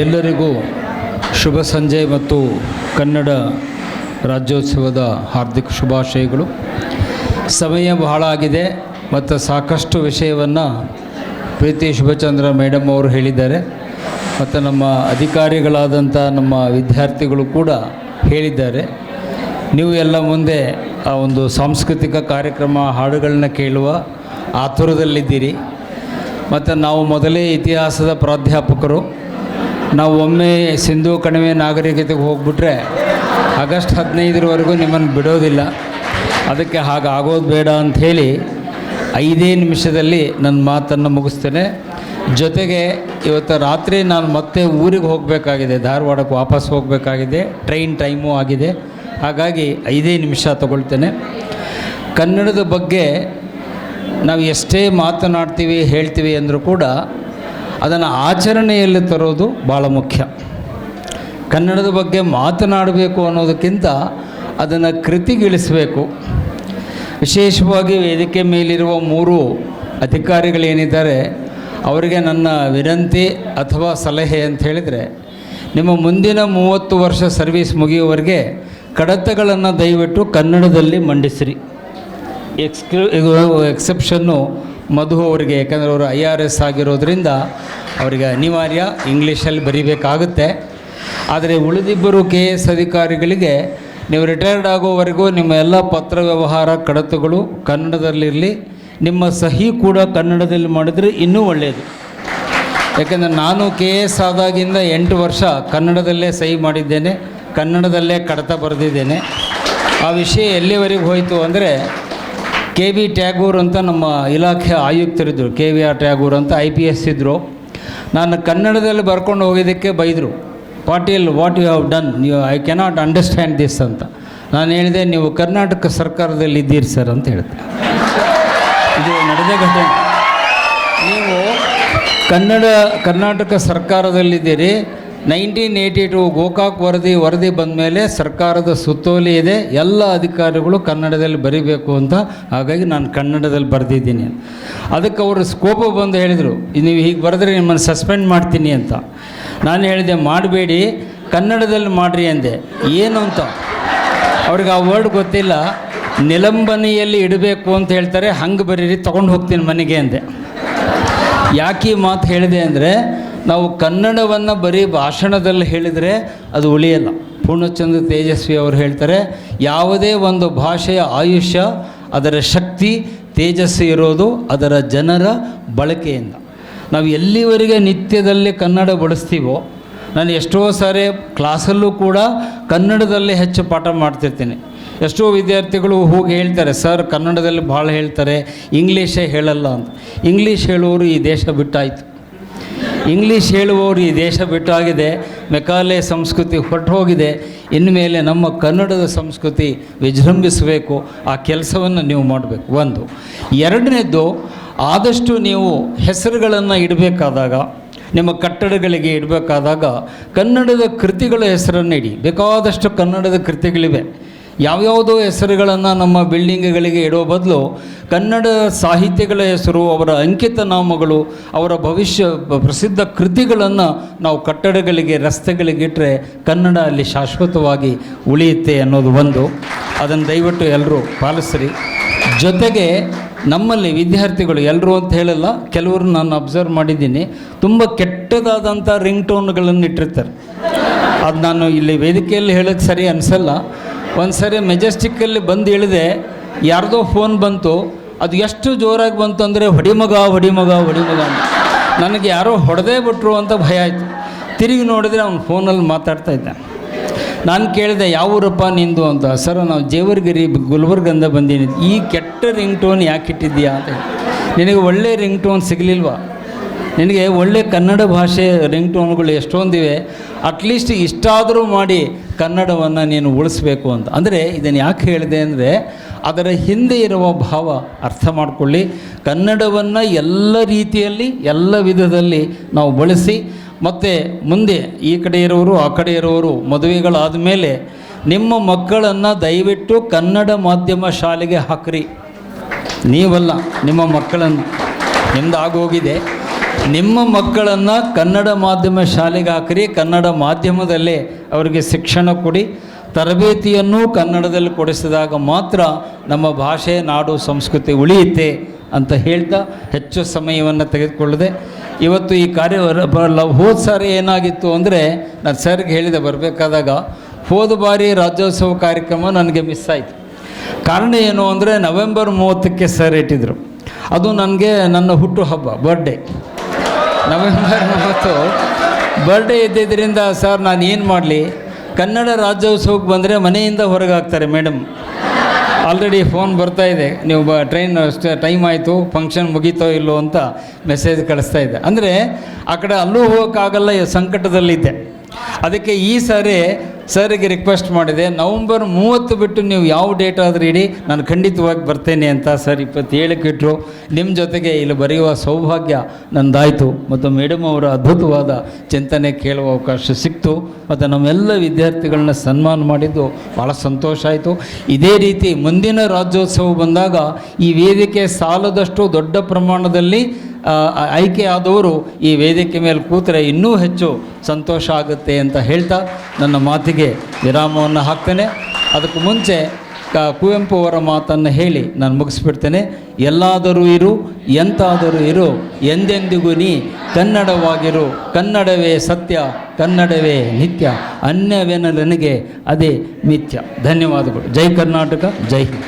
ಎಲ್ಲರಿಗೂ ಶುಭ ಸಂಜೆ ಮತ್ತು ಕನ್ನಡ ರಾಜ್ಯೋತ್ಸವದ ಹಾರ್ದಿಕ ಶುಭಾಶಯಗಳು. ಸಮಯ ಬಹಳ ಆಗಿದೆ ಮತ್ತು ಸಾಕಷ್ಟು ವಿಷಯವನ್ನು ಪ್ರೀತಿ ಶುಭಚಂದ್ರ ಮೇಡಮ್ ಅವರು ಹೇಳಿದ್ದಾರೆ ಮತ್ತು ನಮ್ಮ ಅಧಿಕಾರಿಗಳಾದಂಥ ನಮ್ಮ ವಿದ್ಯಾರ್ಥಿಗಳು ಕೂಡ ಹೇಳಿದ್ದಾರೆ. ನೀವು ಎಲ್ಲ ಮುಂದೆ ಆ ಒಂದು ಸಾಂಸ್ಕೃತಿಕ ಕಾರ್ಯಕ್ರಮ ಹಾಡುಗಳನ್ನ ಕೇಳುವ ಆತುರದಲ್ಲಿದ್ದೀರಿ. ಮತ್ತು ನಾವು ಮೊದಲೇ ಇತಿಹಾಸದ ಪ್ರಾಧ್ಯಾಪಕರು. ನಾವು ಒಮ್ಮೆ ಸಿಂಧೂ ಕಣಿವೆ ನಾಗರಿಕತೆಗೆ ಹೋಗ್ಬಿಟ್ರೆ ಆಗಸ್ಟ್ 15ರವರೆಗೂ ನಿಮ್ಮನ್ನು ಬಿಡೋದಿಲ್ಲ. ಅದಕ್ಕೆ ಹಾಗಾಗೋದು ಬೇಡ ಅಂಥೇಳಿ 5 ನಿಮಿಷದಲ್ಲಿ ನನ್ನ ಮಾತನ್ನು ಮುಗಿಸ್ತೇನೆ. ಜೊತೆಗೆ ಇವತ್ತು ರಾತ್ರಿ ನಾನು ಮತ್ತೆ ಊರಿಗೆ ಹೋಗಬೇಕಾಗಿದೆ, ಧಾರವಾಡಕ್ಕೆ ವಾಪಸ್ ಹೋಗಬೇಕಾಗಿದೆ, ಟ್ರೈನ್ ಟೈಮೂ ಆಗಿದೆ. ಹಾಗಾಗಿ 5 ನಿಮಿಷ ತಗೊಳ್ತೇನೆ. ಕನ್ನಡದ ಬಗ್ಗೆ ನಾವು ಎಷ್ಟೇ ಮಾತನಾಡ್ತೀವಿ ಹೇಳ್ತೀವಿ ಅಂದರೂ ಕೂಡ ಅದನ್ನು ಆಚರಣೆಯಲ್ಲಿ ತರೋದು ಭಾಳ ಮುಖ್ಯ. ಕನ್ನಡದ ಬಗ್ಗೆ ಮಾತನಾಡಬೇಕು ಅನ್ನೋದಕ್ಕಿಂತ ಅದನ್ನು ಕೃತಿಗಿಳಿಸಬೇಕು. ವಿಶೇಷವಾಗಿ ವೇದಿಕೆ ಮೇಲಿರುವ 3 ಅಧಿಕಾರಿಗಳೇನಿದ್ದಾರೆ ಅವರಿಗೆ ನನ್ನ ವಿನಂತಿ ಅಥವಾ ಸಲಹೆ ಅಂತ ಹೇಳಿದರೆ, ನಿಮ್ಮ ಮುಂದಿನ 30 ವರ್ಷ ಸರ್ವೀಸ್ ಮುಗಿಯುವವರೆಗೆ ಕಡತಗಳನ್ನು ದಯವಿಟ್ಟು ಕನ್ನಡದಲ್ಲಿ ಮಂಡಿಸಿರಿ. ಎಕ್ಸೆಪ್ಷನ್ನು ಮಧು ಅವರಿಗೆ, ಯಾಕಂದರೆ ಅವರು IRS ಆಗಿರೋದ್ರಿಂದ ಅವರಿಗೆ ಅನಿವಾರ್ಯ ಇಂಗ್ಲೀಷಲ್ಲಿ ಬರೀಬೇಕಾಗುತ್ತೆ. ಆದರೆ ಉಳಿದಿಬ್ಬರು KS ಅಧಿಕಾರಿಗಳಿಗೆ ನೀವು ರಿಟೈರ್ಡ್ ಆಗೋವರೆಗೂ ನಿಮ್ಮ ಎಲ್ಲ ಪತ್ರ ವ್ಯವಹಾರ ಕಡತಗಳು ಕನ್ನಡದಲ್ಲಿರಲಿ. ನಿಮ್ಮ ಸಹಿ ಕೂಡ ಕನ್ನಡದಲ್ಲಿ ಮಾಡಿದರೆ ಇನ್ನೂ ಒಳ್ಳೆಯದು. ಯಾಕೆಂದರೆ ನಾನು KS ಆದಾಗಿಂದ 8 ವರ್ಷ ಕನ್ನಡದಲ್ಲೇ ಸಹಿ ಮಾಡಿದ್ದೇನೆ, ಕನ್ನಡದಲ್ಲೇ ಕಡತ ಬರೆದಿದ್ದೇನೆ. ಆ ವಿಷಯ ಎಲ್ಲಿವರೆಗೆ ಹೋಯಿತು ಅಂದರೆ, KV ಟ್ಯಾಗೂರ್ ಅಂತ ನಮ್ಮ ಇಲಾಖೆ ಆಯುಕ್ತರಿದ್ದರು, KVR ಟ್ಯಾಗೂರ್ ಅಂತ IPS ಇದ್ದರು. ನಾನು ಕನ್ನಡದಲ್ಲಿ ಬರ್ಕೊಂಡು ಹೋಗಿದ್ದಕ್ಕೆ ಬೈದರು. Patil, what you have done, I cannot understand this ಅಂತ. ನಾನು ಹೇಳಿದೆ, ನೀವು ಕರ್ನಾಟಕ ಸರ್ಕಾರದಲ್ಲಿ ಇದ್ದೀರಿ ಸರ್ ಅಂತ ಹೇಳಿದೆ. ಇದು ನಡೆದ ಘಟನೆ. ನೀವು ಕರ್ನಾಟಕ ಸರ್ಕಾರದಲ್ಲಿದ್ದೀರಿ. 1982 ಗೋಕಾಕ್ ವರದಿ ಬಂದ ಮೇಲೆ ಸರ್ಕಾರದ ಸುತ್ತೋಲೆ ಇದೆ, ಎಲ್ಲ ಅಧಿಕಾರಿಗಳು ಕನ್ನಡದಲ್ಲಿ ಬರೀಬೇಕು ಅಂತ. ಹಾಗಾಗಿ ನಾನು ಕನ್ನಡದಲ್ಲಿ ಬರೆದಿದ್ದೀನಿ. ಅದಕ್ಕೆ ಅವರು ಸ್ಕೋಪ ಬಂದು ಹೇಳಿದರು, ನೀವು ಹೀಗೆ ಬರೆದ್ರೆ ನಿಮ್ಮನ್ನು ಸಸ್ಪೆಂಡ್ ಮಾಡ್ತೀನಿ ಅಂತ. ನಾನು ಹೇಳಿದೆ, ಮಾಡಬೇಡಿ, ಕನ್ನಡದಲ್ಲಿ ಮಾಡಿರಿ ಅಂದೆ. ಏನು ಅಂತ ಅವ್ರಿಗೆ ಆ ವರ್ಡ್ ಗೊತ್ತಿಲ್ಲ. ನಿಲಂಬನೆಯಲ್ಲಿ ಇಡಬೇಕು ಅಂತ ಹೇಳ್ತಾರೆ, ಹಂಗೆ ಬರೀರಿ, ತೊಗೊಂಡು ಹೋಗ್ತೀನಿ ಮನೆಗೆ ಅಂದೆ. ಯಾಕೆ ಈ ಮಾತು ಹೇಳಿದೆ ಅಂದರೆ, ನಾವು ಕನ್ನಡವನ್ನು ಬರೀ ಭಾಷಣದಲ್ಲಿ ಹೇಳಿದರೆ ಅದು ಉಳಿಯಲ್ಲ. ಪೂರ್ಣಚಂದ್ರ ತೇಜಸ್ವಿ ಅವರು ಹೇಳ್ತಾರೆ, ಯಾವುದೇ ಒಂದು ಭಾಷೆಯ ಆಯುಷ್ಯ, ಅದರ ಶಕ್ತಿ, ತೇಜಸ್ಸು ಇರೋದು ಅದರ ಜನರ ಬಳಕೆಯಿಂದ. ನಾವು ಎಲ್ಲಿವರೆಗೆ ನಿತ್ಯದಲ್ಲಿ ಕನ್ನಡ ಬಳಸ್ತೀವೋ, ನಾನು ಎಷ್ಟೋ ಸಾರಿ ಕ್ಲಾಸಲ್ಲೂ ಕೂಡ ಕನ್ನಡದಲ್ಲೇ ಹೆಚ್ಚು ಪಾಠ ಮಾಡ್ತಿರ್ತೀನಿ. ಎಷ್ಟೋ ವಿದ್ಯಾರ್ಥಿಗಳು ಹೋಗಿ ಹೇಳ್ತಾರೆ, ಸರ್ ಕನ್ನಡದಲ್ಲಿ ಭಾಳ ಹೇಳ್ತಾರೆ, ಇಂಗ್ಲೀಷೇ ಹೇಳಲ್ಲ ಅಂತ. ಇಂಗ್ಲೀಷ್ ಹೇಳುವವರು ಈ ದೇಶ ಬಿಟ್ಟಾಯಿತು. ಇಂಗ್ಲೀಷ್ ಹೇಳುವವರು ಈ ದೇಶ ಬಿಟ್ಟಾಗಿದೆ. ಮೆಕಾಲೆ ಸಂಸ್ಕೃತಿ ಹೊರಟು ಹೋಗಿದೆ. ಇನ್ಮೇಲೆ ನಮ್ಮ ಕನ್ನಡದ ಸಂಸ್ಕೃತಿ ವಿಜೃಂಭಿಸಬೇಕು. ಆ ಕೆಲಸವನ್ನು ನೀವು ಮಾಡಬೇಕು. ಒಂದು. ಎರಡನೇದ್ದು, ಆದಷ್ಟು ನೀವು ಹೆಸರುಗಳನ್ನು ಇಡಬೇಕಾದಾಗ, ನಿಮ್ಮ ಕಟ್ಟಡಗಳಿಗೆ ಇಡಬೇಕಾದಾಗ ಕನ್ನಡದ ಕೃತಿಗಳ ಹೆಸರನ್ನು ಇಡಿ. ಬೇಕಾದಷ್ಟು ಕನ್ನಡದ ಕೃತಿಗಳಿವೆ. ಯಾವ್ಯಾವುದೋ ಹೆಸರುಗಳನ್ನು ನಮ್ಮ ಬಿಲ್ಡಿಂಗ್ಗಳಿಗೆ ಇಡೋ ಬದಲು ಕನ್ನಡ ಸಾಹಿತ್ಯಗಳ ಹೆಸರು, ಅವರ ಅಂಕಿತ ನಾಮಗಳು, ಅವರ ಭವಿಷ್ಯ ಪ್ರಸಿದ್ಧ ಕೃತಿಗಳನ್ನು ನಾವು ಕಟ್ಟಡಗಳಿಗೆ, ರಸ್ತೆಗಳಿಗೆ ಇಟ್ಟರೆ ಕನ್ನಡ ಅಲ್ಲಿ ಶಾಶ್ವತವಾಗಿ ಉಳಿಯುತ್ತೆ ಅನ್ನೋದು ಒಂದು. ಅದನ್ನು ದಯವಿಟ್ಟು ಎಲ್ಲರೂ ಪಾಲಿಸ್ರಿ. ಜೊತೆಗೆ ನಮ್ಮಲ್ಲಿ ವಿದ್ಯಾರ್ಥಿಗಳು, ಎಲ್ಲರೂ ಅಂತ ಹೇಳಲ್ಲ, ಕೆಲವರು ನಾನು ಅಬ್ಸರ್ವ್ ಮಾಡಿದ್ದೀನಿ, ತುಂಬ ಕೆಟ್ಟದಾದಂಥ ರಿಂಗ್ ಟೋನ್ಗಳನ್ನು ಇಟ್ಟಿರ್ತಾರೆ. ಅದು ನಾನು ಇಲ್ಲಿ ವೇದಿಕೆಯಲ್ಲಿ ಹೇಳೋಕ್ಕೆ ಸರಿ ಅನಿಸಲ್ಲ. ಒಂದು ಸರಿ ಮೆಜೆಸ್ಟಿಕ್ಕಲ್ಲಿ ಬಂದು ಇಳಿದೆ, ಯಾರ್ದೋ ಫೋನ್ ಬಂತು. ಅದು ಎಷ್ಟು ಜೋರಾಗಿ ಬಂತು ಅಂದರೆ, ಹೊಡಿಮಗ ಹೊಡಿಮಗ ಹೊಡಿಮಗ ಅಂತ. ನನಗೆ ಯಾರೋ ಹೊಡೆದೇ ಬಿಟ್ರು ಅಂತ ಭಯ ಆಯಿತು. ತಿರುಗಿ ನೋಡಿದರೆ ಅವ್ನು ಫೋನಲ್ಲಿ ಮಾತಾಡ್ತಾ ಇದ್ದ. ನಾನು ಕೇಳಿದೆ, ಯಾವ ಊರಪ್ಪ ನಿಂದು ಅಂತ. ಸರ್ ನಾವು ಜೇವರ್ಗಿರಿ ಗುಲ್ಬರ್ಗಂದ ಬಂದೀನಿ. ಈ ಕೆಟ್ಟ ರಿಂಗ್ ಟೋನ್ ಯಾಕೆ ಇಟ್ಟಿದ್ದೀಯಾ ಅಂತ. ನಿನಗೆ ಒಳ್ಳೆ ರಿಂಗ್ ಟೋನ್ ಸಿಗಲಿಲ್ವಾ? ನಿನಗೆ ಒಳ್ಳೆ ಕನ್ನಡ ಭಾಷೆ ರಿಂಗ್ ಟೋನ್ಗಳು ಎಷ್ಟೊಂದಿವೆ, ಅಟ್ಲೀಸ್ಟ್ ಇಷ್ಟಾದರೂ ಮಾಡಿ ಕನ್ನಡವನ್ನು ನೀನು ಉಳಿಸ್ಬೇಕು ಅಂತ. ಅಂದರೆ ಇದನ್ನು ಯಾಕೆ ಹೇಳಿದೆ ಅಂದರೆ, ಅದರ ಹಿಂದೆ ಇರುವ ಭಾವ ಅರ್ಥ ಮಾಡಿಕೊಳ್ಳಿ. ಕನ್ನಡವನ್ನು ಎಲ್ಲ ರೀತಿಯಲ್ಲಿ, ಎಲ್ಲ ವಿಧದಲ್ಲಿ ನಾವು ಬಳಸಿ. ಮತ್ತು ಮುಂದೆ ಈ ಕಡೆ ಇರೋರು, ಆ ಕಡೆ ಇರೋರು ಮದುವೆಗಳಾದ ಮೇಲೆ ನಿಮ್ಮ ಮಕ್ಕಳನ್ನು ದಯವಿಟ್ಟು ಕನ್ನಡ ಮಾಧ್ಯಮ ಶಾಲೆಗೆ ಹಾಕ್ರಿ. ನೀವಲ್ಲ, ನಿಮ್ಮ ಮಕ್ಕಳನ್ನು. ನಿಮ್ಮದು ಆಗೋಗಿದೆ. ನಿಮ್ಮ ಮಕ್ಕಳನ್ನು ಕನ್ನಡ ಮಾಧ್ಯಮ ಶಾಲೆಗೆ ಹಾಕಿರಿ, ಕನ್ನಡ ಮಾಧ್ಯಮದಲ್ಲೇ ಅವರಿಗೆ ಶಿಕ್ಷಣ ಕೊಡಿ, ತರಬೇತಿಯನ್ನು ಕನ್ನಡದಲ್ಲಿ ಕೊಡಿಸಿದಾಗ ಮಾತ್ರ ನಮ್ಮ ಭಾಷೆ, ನಾಡು, ಸಂಸ್ಕೃತಿ ಉಳಿಯುತ್ತೆ ಅಂತ ಹೇಳ್ತಾ ಹೆಚ್ಚು ಸಮಯವನ್ನು ತೆಗೆದುಕೊಳ್ಳದೆ ಇವತ್ತು ಈ ಕಾರ್ಯ ಹೋದ ಸಾರಿ ಏನಾಗಿತ್ತು ಅಂದರೆ, ನಾನು ಸರ್ಗೆ ಹೇಳಿದೆ ಬರಬೇಕಾದಾಗ, ಹೋದ ಬಾರಿ ರಾಜ್ಯೋತ್ಸವ ಕಾರ್ಯಕ್ರಮ ನನಗೆ ಮಿಸ್ ಆಯಿತು. ಕಾರಣ ಏನು ಅಂದರೆ ನವೆಂಬರ್ 30ಕ್ಕೆ ಸರ್ ಇಟ್ಟಿದ್ರು. ಅದು ನನಗೆ ನನ್ನ ಹುಟ್ಟುಹಬ್ಬ, ಬರ್ಡೇ. ನವೆಂಬರ್ 30 ಬರ್ಡೇ ಇದ್ದಿದ್ದರಿಂದ ಸರ್ ನಾನು ಏನು ಮಾಡಲಿ, ಕನ್ನಡ ರಾಜ್ಯೋತ್ಸವಕ್ಕೆ ಬಂದರೆ ಮನೆಯಿಂದ ಹೊರಗೆ ಹಾಕ್ತಾರೆ ಮೇಡಮ್. ಆಲ್ರೆಡಿ ಫೋನ್ ಬರ್ತಾಯಿದೆ, ನೀವು ಟ್ರೈನ್ ಟೈಮ್ ಆಯಿತು, ಫಂಕ್ಷನ್ ಮುಗೀತೋ ಇಲ್ಲೋ ಅಂತ ಮೆಸೇಜ್ ಕಳಿಸ್ತಾ ಇದ್ದೆ. ಅಂದರೆ ಆ ಕಡೆ ಅಲ್ಲೂ ಹೋಗೋಕ್ಕಾಗಲ್ಲ, ಸಂಕಟದಲ್ಲಿದ್ದೆ. ಅದಕ್ಕೆ ಈ ಸಾರಿ ಸರಿಗೆ ರಿಕ್ವೆಸ್ಟ್ ಮಾಡಿದೆ, ನವಂಬರ್ 30 ಬಿಟ್ಟು ನೀವು ಯಾವ ಡೇಟ್ ಆದರೂ ಇಡಿ, ನಾನು ಖಂಡಿತವಾಗಿ ಬರ್ತೇನೆ ಅಂತ. ಸರ್ 27ಕ್ಕೆ ಇಟ್ಟರು. ನಿಮ್ಮ ಜೊತೆಗೆ ಇಲ್ಲಿ ಬರೆಯುವ ಸೌಭಾಗ್ಯ ನಂದಾಯಿತು ಮತ್ತು ಮೇಡಮ್ ಅವರ ಅದ್ಭುತವಾದ ಚಿಂತನೆ ಕೇಳುವ ಅವಕಾಶ ಸಿಕ್ತು ಮತ್ತು ನಮ್ಮೆಲ್ಲ ವಿದ್ಯಾರ್ಥಿಗಳನ್ನ ಸನ್ಮಾನ ಮಾಡಿದ್ದು ಭಾಳ ಸಂತೋಷ ಆಯಿತು. ಇದೇ ರೀತಿ ಮುಂದಿನ ರಾಜ್ಯೋತ್ಸವ ಬಂದಾಗ ಈ ವೇದಿಕೆ ಸಾಲದಷ್ಟು ದೊಡ್ಡ ಪ್ರಮಾಣದಲ್ಲಿ ಆಯ್ಕೆ ಆದವರು ಈ ವೇದಿಕೆ ಮೇಲೆ ಕೂತರೆ ಇನ್ನೂ ಹೆಚ್ಚು ಸಂತೋಷ ಆಗುತ್ತೆ ಅಂತ ಹೇಳ್ತಾ ನನ್ನ ಮಾತಿಗೆ ವಿರಾಮವನ್ನು ಹಾಕ್ತೇನೆ. ಅದಕ್ಕೂ ಮುಂಚೆ ಕುವೆಂಪು ಅವರ ಮಾತನ್ನು ಹೇಳಿ ನಾನು ಮುಗಿಸ್ಬಿಡ್ತೇನೆ. ಎಲ್ಲಾದರೂ ಇರು, ಎಂತಾದರೂ ಇರು, ಎಂದೆಂದಿಗೂ ನೀ ಕನ್ನಡವಾಗಿರು, ಕನ್ನಡವೇ ಸತ್ಯ, ಕನ್ನಡವೇ ನಿತ್ಯ, ಅನ್ಯವೇನ ನನಗೆ ಅದೇ ಮಿಥ್ಯ. ಧನ್ಯವಾದಗಳು. ಜೈ ಕರ್ನಾಟಕ, ಜೈ ಹಿಂದ್.